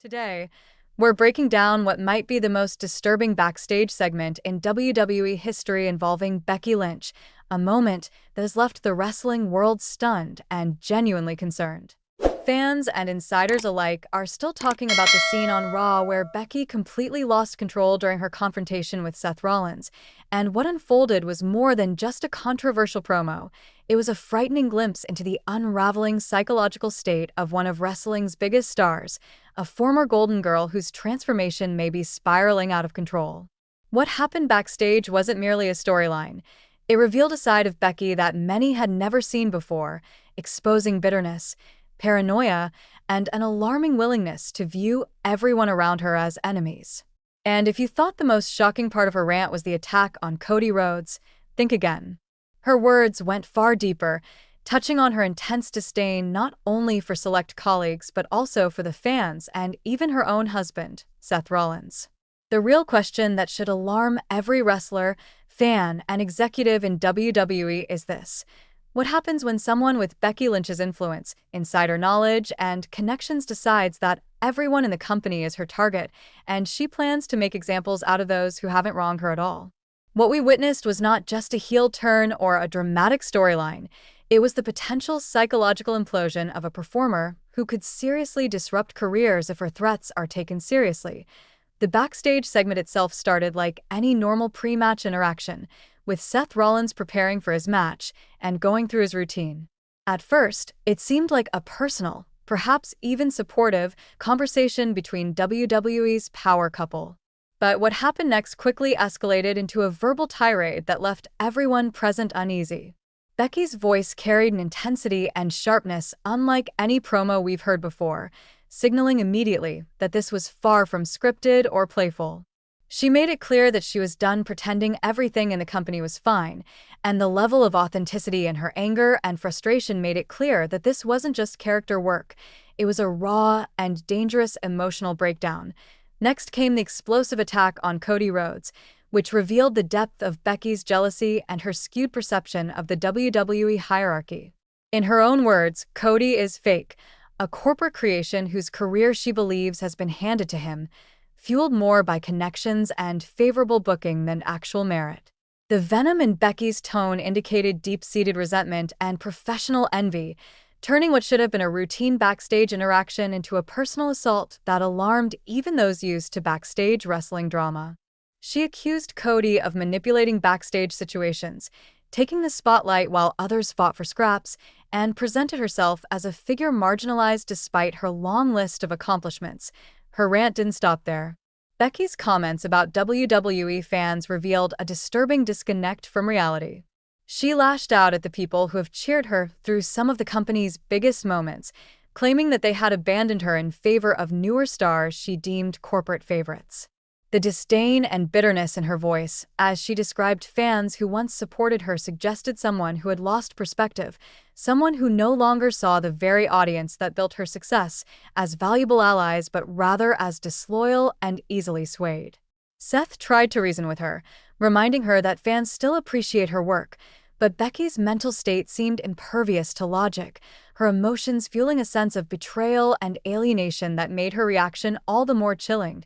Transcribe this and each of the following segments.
Today, we're breaking down what might be the most disturbing backstage segment in WWE history involving Becky Lynch, a moment that has left the wrestling world stunned and genuinely concerned. Fans and insiders alike are still talking about the scene on Raw where Becky completely lost control during her confrontation with Seth Rollins, and what unfolded was more than just a controversial promo. It was a frightening glimpse into the unraveling psychological state of one of wrestling's biggest stars, a former Golden Girl whose transformation may be spiraling out of control. What happened backstage wasn't merely a storyline. It revealed a side of Becky that many had never seen before, exposing bitterness, paranoia, and an alarming willingness to view everyone around her as enemies. And if you thought the most shocking part of her rant was the attack on Cody Rhodes, think again. Her words went far deeper, touching on her intense disdain not only for select colleagues but also for the fans and even her own husband, Seth Rollins. The real question that should alarm every wrestler, fan, and executive in WWE is this: what happens when someone with Becky Lynch's influence, insider knowledge, and connections decides that everyone in the company is her target, and she plans to make examples out of those who haven't wronged her at all? What we witnessed was not just a heel turn or a dramatic storyline. It was the potential psychological implosion of a performer who could seriously disrupt careers if her threats are taken seriously. The backstage segment itself started like any normal pre-match interaction, with Seth Rollins preparing for his match and going through his routine. At first, it seemed like a personal, perhaps even supportive, conversation between WWE's power couple. But what happened next quickly escalated into a verbal tirade that left everyone present uneasy. Becky's voice carried an intensity and sharpness unlike any promo we've heard before, signaling immediately that this was far from scripted or playful. She made it clear that she was done pretending everything in the company was fine, and the level of authenticity in her anger and frustration made it clear that this wasn't just character work. It was a raw and dangerous emotional breakdown. Next came the explosive attack on Cody Rhodes, which revealed the depth of Becky's jealousy and her skewed perception of the WWE hierarchy. In her own words, Cody is fake, a corporate creation whose career she believes has been handed to him, fueled more by connections and favorable booking than actual merit. The venom in Becky's tone indicated deep-seated resentment and professional envy, turning what should have been a routine backstage interaction into a personal assault that alarmed even those used to backstage wrestling drama. She accused Cody of manipulating backstage situations, taking the spotlight while others fought for scraps, and presented herself as a figure marginalized despite her long list of accomplishments. Her rant didn't stop there. Becky's comments about WWE fans revealed a disturbing disconnect from reality. She lashed out at the people who have cheered her through some of the company's biggest moments, claiming that they had abandoned her in favor of newer stars she deemed corporate favorites. The disdain and bitterness in her voice, as she described fans who once supported her, suggested someone who had lost perspective, someone who no longer saw the very audience that built her success as valuable allies but rather as disloyal and easily swayed. Seth tried to reason with her, reminding her that fans still appreciate her work, but Becky's mental state seemed impervious to logic, her emotions fueling a sense of betrayal and alienation that made her reaction all the more chilling.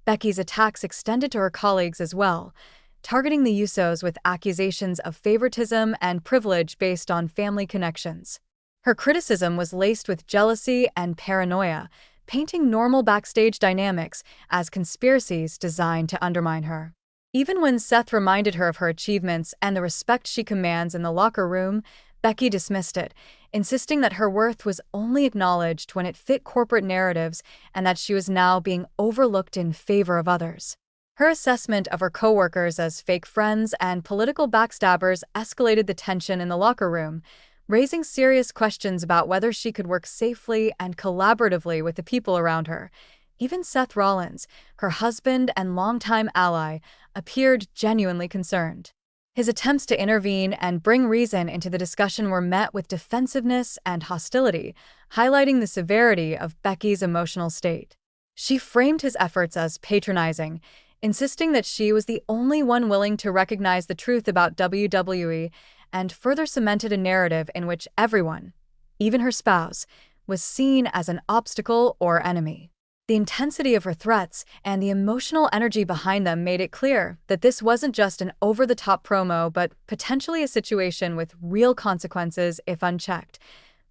Becky's attacks extended to her colleagues as well, targeting the Usos with accusations of favoritism and privilege based on family connections. Her criticism was laced with jealousy and paranoia, painting normal backstage dynamics as conspiracies designed to undermine her. Even when Seth reminded her of her achievements and the respect she commands in the locker room, Becky dismissed it, insisting that her worth was only acknowledged when it fit corporate narratives and that she was now being overlooked in favor of others. Her assessment of her coworkers as fake friends and political backstabbers escalated the tension in the locker room, raising serious questions about whether she could work safely and collaboratively with the people around her. Even Seth Rollins, her husband and longtime ally, appeared genuinely concerned. His attempts to intervene and bring reason into the discussion were met with defensiveness and hostility, highlighting the severity of Becky's emotional state. She framed his efforts as patronizing, insisting that she was the only one willing to recognize the truth about WWE, and further cemented a narrative in which everyone, even her spouse, was seen as an obstacle or enemy. The intensity of her threats and the emotional energy behind them made it clear that this wasn't just an over-the-top promo, but potentially a situation with real consequences if unchecked.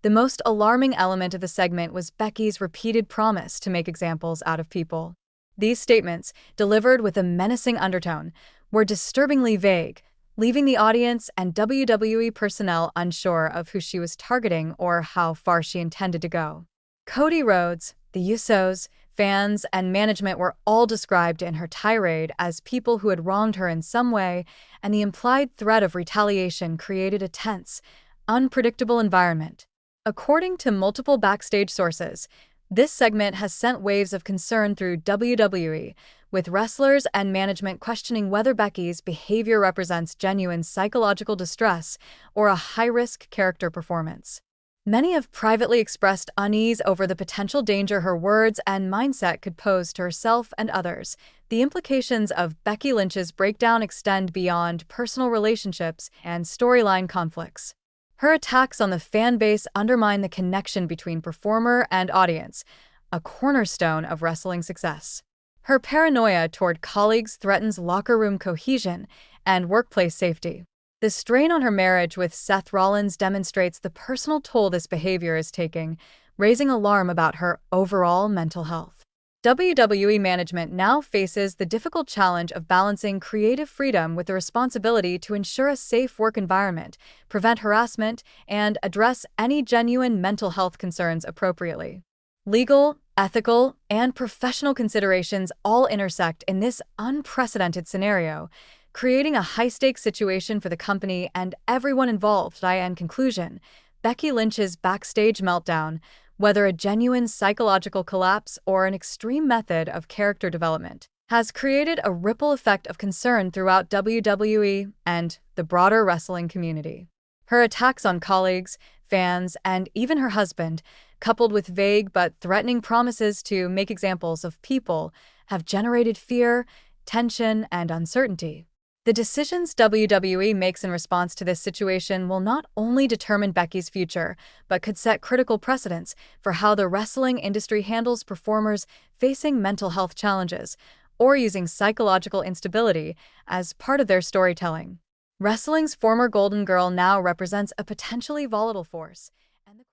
The most alarming element of the segment was Becky's repeated promise to make examples out of people. These statements, delivered with a menacing undertone, were disturbingly vague, leaving the audience and WWE personnel unsure of who she was targeting or how far she intended to go. Cody Rhodes, the Usos, fans, and management were all described in her tirade as people who had wronged her in some way, and the implied threat of retaliation created a tense, unpredictable environment. According to multiple backstage sources, this segment has sent waves of concern through WWE, with wrestlers and management questioning whether Becky's behavior represents genuine psychological distress or a high-risk character performance. Many have privately expressed unease over the potential danger her words and mindset could pose to herself and others. The implications of Becky Lynch's breakdown extend beyond personal relationships and storyline conflicts. Her attacks on the fan base undermine the connection between performer and audience, a cornerstone of wrestling success. Her paranoia toward colleagues threatens locker room cohesion and workplace safety. The strain on her marriage with Seth Rollins demonstrates the personal toll this behavior is taking, raising alarm about her overall mental health. WWE management now faces the difficult challenge of balancing creative freedom with the responsibility to ensure a safe work environment, prevent harassment, and address any genuine mental health concerns appropriately. Legal, ethical, and professional considerations all intersect in this unprecedented scenario, creating a high-stakes situation for the company and everyone involved. In conclusion, Becky Lynch's backstage meltdown, whether a genuine psychological collapse or an extreme method of character development, has created a ripple effect of concern throughout WWE and the broader wrestling community. Her attacks on colleagues, fans, and even her husband, coupled with vague but threatening promises to make examples of people, have generated fear, tension, and uncertainty. The decisions WWE makes in response to this situation will not only determine Becky's future, but could set critical precedents for how the wrestling industry handles performers facing mental health challenges or using psychological instability as part of their storytelling. Wrestling's former Golden Girl now represents a potentially volatile force.